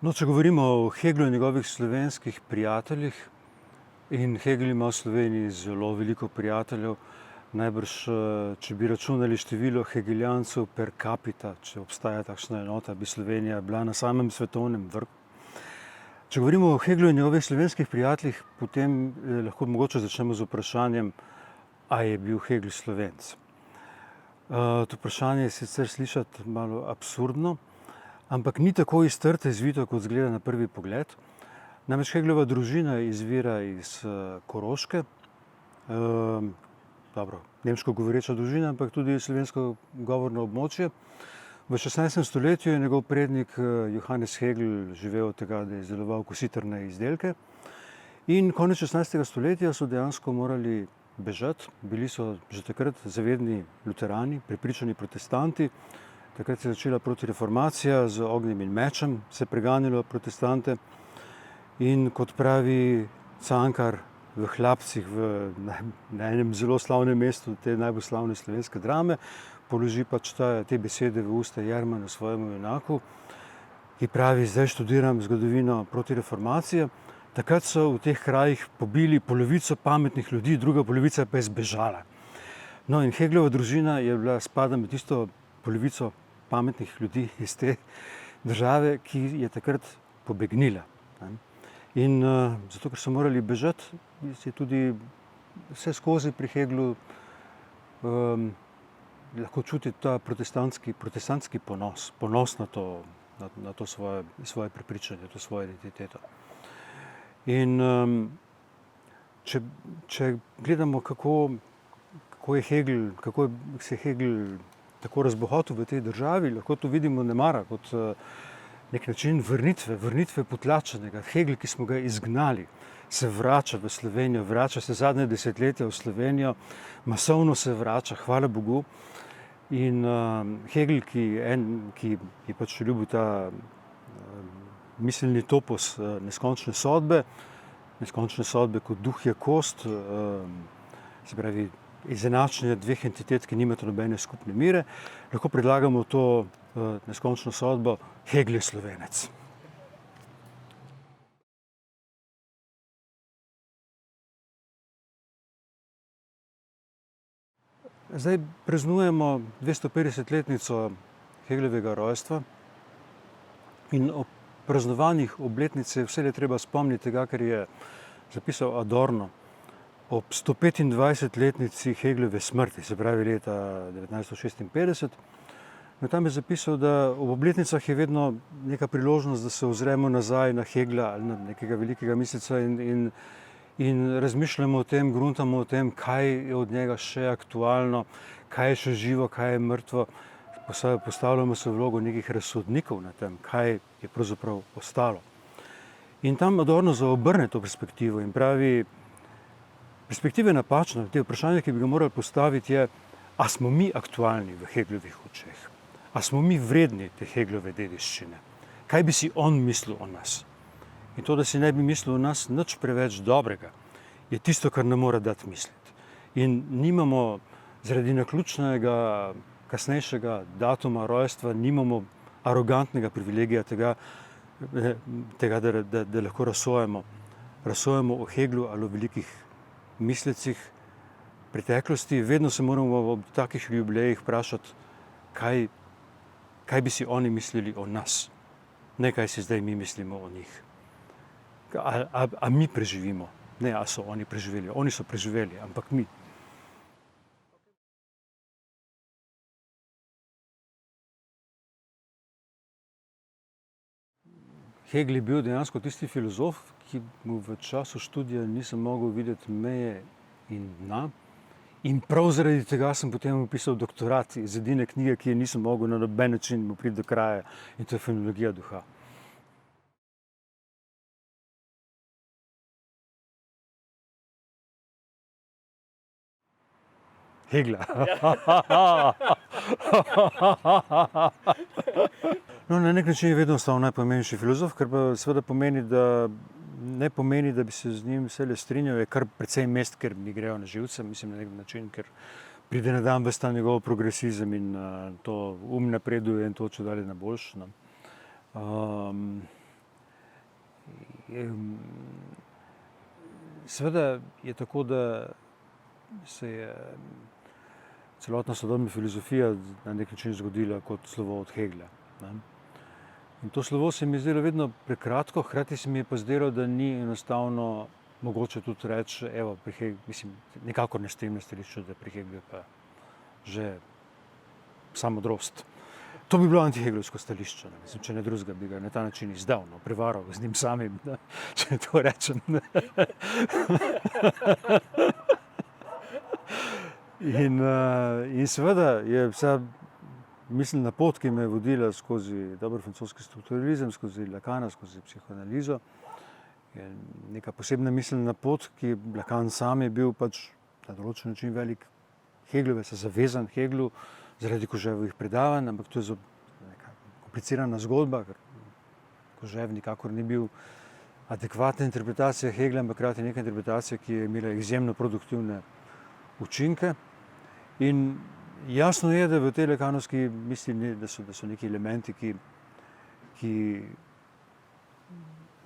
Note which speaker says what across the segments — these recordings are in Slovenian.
Speaker 1: No, če govorimo o Heglu in njegovih slovenskih prijateljih, in Hegel ima v Sloveniji zelo veliko prijateljev, najbrž, če bi računali število hegeljancev per capita, če obstaja takšna enota, bi Slovenija bila na samem svetovnem vrhu. Če govorimo o Heglu in njegovih slovenskih prijateljih, potem lahko mogoče začnemo z vprašanjem, a je bil Hegel Slovenec. To vprašanje je sicer slišati malo absurdno, ampak ni tako iz trte izvito, kot izgleda na prvi pogled. Namreč Heglova družina izvira iz Koroške, dobro, nemško govoreča družina, ampak tudi slovensko govorno območje. V 16. stoletju je njegov prednik Johannes Hegel živel od tega, da je izdeloval kositrne izdelke. In konec 16. stoletja so dejansko morali bežati. Bili so že takrat zavedni luterani, prepričani protestanti. Takrat se je začela protireformacija, z ognjem in mečem se preganjalo protestante. In kot pravi Cankar v Hlapcih, na enem zelo slavnem mestu te najbolj slavne slovenske drame, položi pač te besede v usta Jermanu, svojemu junaku, ki pravi: zdaj študiram zgodovino protireformacije. Takrat so v teh krajih pobili polovico pametnih ljudi, druga polovica pa je zbežala. No, in Heglova družina je bila, spada med tisto polovico pametnih ljudi iz te države, ki je takrat pobegnila. In zato, ker so morali bežati, je tudi vse skozi pri Heglu lahko čutiti ta protestantski ponos na to svoje prepričanje, to svojo identiteto. In če gledamo, kako se je Hegel tako razbohotil v tej državi, lahko to vidimo nemara kot nek način vrnitve potlačenega. Hegel, ki smo ga izgnali, se vrača v Slovenijo, vrača se zadnje desetletja v Slovenijo, masovno se vrača, hvala Bogu. In Hegel, ki je pač ljubil ta miselni topos neskončne sodbe kot duh je kost, se pravi izenačenje dveh entitet, ki nimata nobene skupne mire, lahko predlagamo to neskončno sodbo: Hegel je Slovenec. Zdaj praznujemo 250-letnico Heglovega rojstva in ob praznovanjih obletnice vselej treba spomniti tega, kar je zapisal Adorno ob 125-letnici Heglove smrti, se pravi leta 1956. No, tam je zapisal, da ob obletnicah je vedno neka priložnost, da se ozremo nazaj na Hegla ali na nekega velikega misleca in razmišljamo o tem, gruntamo o tem, kaj je od njega še aktualno, kaj je še živo, kaj je mrtvo. Postavljamo se v vlogo nekih razsodnikov na tem, kaj je pravzaprav ostalo. In tam Adorno zaobrne to perspektivo in pravi: perspektiva je napačna. Te vprašanje, ki bi ga morali postaviti, je, a smo mi aktualni v Heglovih očeh? A smo mi vredni te Heglove dediščine? Kaj bi si on mislil o nas? In to, da si ne bi mislil o nas nič preveč dobrega, je tisto, kar nam mora dati misliti. In nimamo zaradi naključnega kasnejšega datuma rojstva, nimamo arogantnega privilegija tega, da lahko razsojamo o Heglu ali o velikih mislecih preteklosti. Vedno se moramo ob takih jubilejih vprašati, kaj bi si oni mislili o nas, ne kaj si zdaj mi mislimo o njih. A mi preživimo, ne a so oni preživeli. Oni so preživeli, ampak mi. Hegel je bil dejansko tisti filozof, ki mu v času študija nisem mogel videti meje in dna. In prav zaradi tega sem potem napisal doktorat iz edine knjige, ki je nisem mogel na noben način mu priti do kraja, in to je Fenomenologija duha. Hegla. No, na nek način je vedno ostal najpomembnejši filozof, kar pa seveda ne pomeni, da bi se z njim vselej strinjal. Je kar precej mest, ker mi grejo na živce, mislim, na nek način, ker pride na dan ves ta njegov progresizem in to napreduje in to čedalje na boljše. Seveda je tako, da se je celotna sodobna filozofija na nek način zgodila kot slovo od Hegla. Ne. In to slovo se mi je zdelo vedno prekratko, hkrati se mi je pa zdelo, da ni enostavno mogoče tudi reči, evo, nikakor ne stojim na stališču, da pri Heglu je pa že vsa modrost. To bi bilo antiheglovsko stališče, ne. Mislim, če ne drugega bi ga na ta način izdal, no, prevaral z njim samim, ne, če to rečem. Ne. In seveda je vsa miselna pot, ki me je vodila skozi dober francoski strukturalizem, skozi Lacana, skozi psihoanalizo, je neka posebna miselna pot, ki Lacan sam je bil pač na določen način velik Heglovec, zavezan Heglu zaradi Koževovih predavanj, ampak to je neka komplicirana zgodba, ker Kožev nikakor ni bil adekvatna interpretacija Hegla, ampak hkrati neka interpretacija, ki je imela izjemno produktivne učinke. In jasno je, da v tej lakanovski misli, da so neki elementi, ki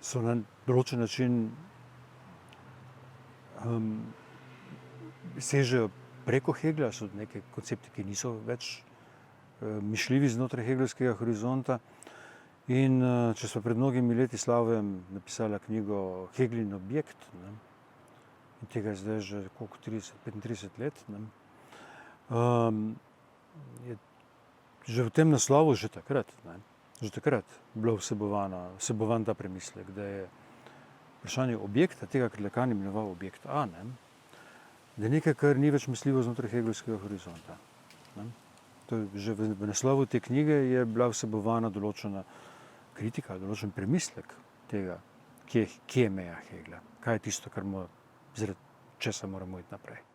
Speaker 1: so na določen način sežejo preko Hegla, so neke koncepti, ki niso več mišljivi znotraj heglovskega horizonta. In če smo pred mnogimi leti s Slavjem napisala knjigo Heglin objekt, ne, in tega je zdaj že koliko, 35 let, ne, je že v tem naslovu že takrat bilo vsebovan ta premislek, da je vprašanje objekta, tega, kar Lacan imenoval objekt A, ne, da je nekaj, kar ni več misljivo znotraj heglovskega horizonta. Ne. To je že v naslovu te knjige je bila vsebovana določena kritika, določen premislek tega, kje je meja Hegla, kaj je tisto, zaradi česa moramo iti naprej.